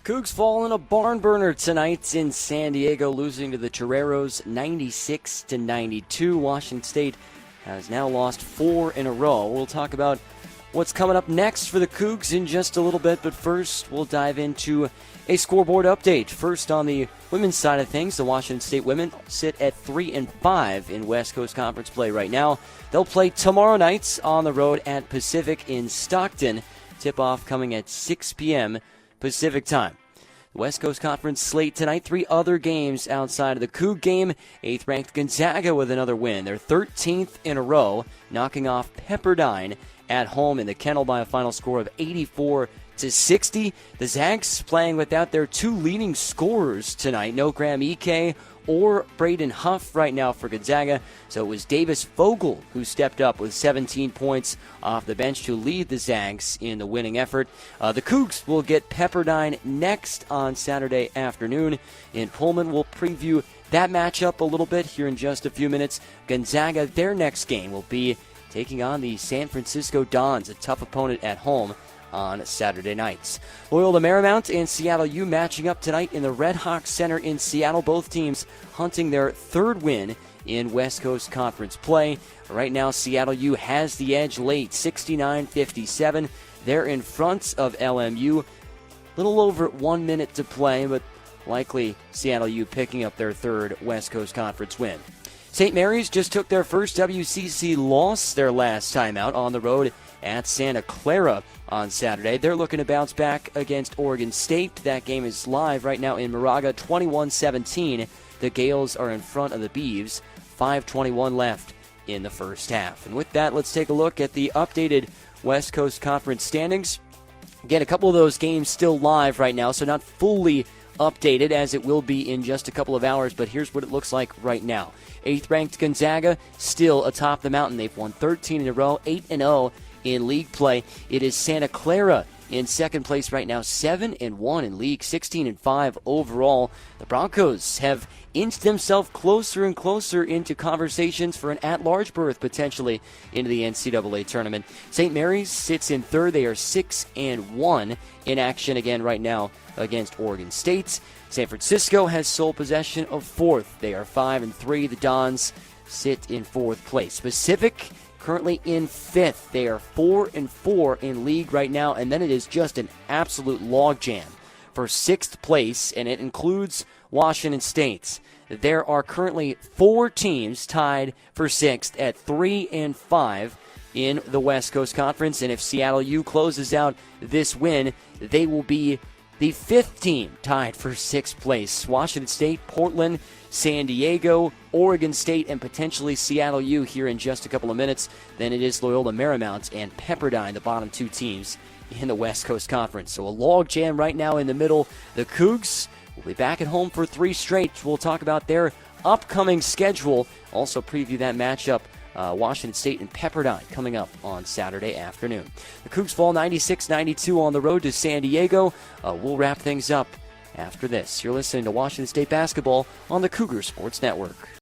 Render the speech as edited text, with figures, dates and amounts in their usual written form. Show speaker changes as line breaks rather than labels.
Cougs fall in a barn burner tonight in San Diego, losing to the Toreros 96-92. Washington State has now lost 4 in a row. We'll talk about what's coming up next for the Cougs in just a little bit, but first we'll dive into a scoreboard update. First, on the women's side of things, the Washington State women sit at 3-5 in West Coast Conference play right now. They'll play tomorrow night on the road at Pacific in Stockton. Tip-off coming at 6 p.m. Pacific time. The West Coast Conference slate tonight, 3 other games outside of the Coug game. 8th-ranked Gonzaga with another win. They're 13th in a row, knocking off Pepperdine at home in the Kennel by a final score of 84-60. The Zags playing without their 2 leading scorers tonight. No Graham Ike or Braden Huff right now for Gonzaga. So it was Davis Vogel who stepped up with 17 points off the bench to lead the Zags in the winning effort. The Cougs will get Pepperdine next on Saturday afternoon in Pullman. We'll preview that matchup a little bit here in just a few minutes. Gonzaga, their next game will be taking on the San Francisco Dons, a tough opponent at home on Saturday nights. Loyola Marymount and Seattle U matching up tonight in the Red Hawk Center in Seattle. Both teams hunting their 3rd win in West Coast Conference play. Right now, Seattle U has the edge late, 69-57. They're in front of LMU. Little over 1 minute to play, but likely Seattle U picking up their 3rd West Coast Conference win. St. Mary's just took their first WCC loss their last time out on the road at Santa Clara on Saturday. They're looking to bounce back against Oregon State. That game is live right now in Moraga, 21-17. The Gales are in front of the Beavs, 5:21 left in the first half. And with that, let's take a look at the updated West Coast Conference standings. Again, a couple of those games still live right now, so not fully updated as it will be in just a couple of hours, but here's what it looks like right now. 8th-ranked Gonzaga still atop the mountain. They've won 13 in a row, 8-0 in league play. It is Santa Clara in second place right now, 7-1 in league, 16-5 overall. The Broncos have inched themselves closer and closer into conversations for an at-large berth potentially into the NCAA tournament. St. Mary's sits in 3rd. They are 6-1 in action again right now against Oregon State. San Francisco has sole possession of 4th. They are 5-3. The Dons sit in 4th place. Pacific currently in 5th. They are 4-4 in league right now, and then it is just an absolute logjam for 6th place, and it includes Washington State. There are currently 4 teams tied for 6th at 3-5 in the West Coast Conference, and if Seattle U closes out this win, they will be the 5th team tied for 6th place. Washington State, Portland, San Diego, Oregon State, and potentially Seattle U here in just a couple of minutes. Then it is Loyola Marymount and Pepperdine, the bottom 2 teams in the West Coast Conference. So a log jam right now in the middle. The Cougs will be back at home for 3 straight. We'll talk about their upcoming schedule. Also preview that matchup, Washington State and Pepperdine, coming up on Saturday afternoon. The Cougs fall 96-92 on the road to San Diego. We'll wrap things up after this. You're listening to Washington State basketball on the Cougar Sports Network.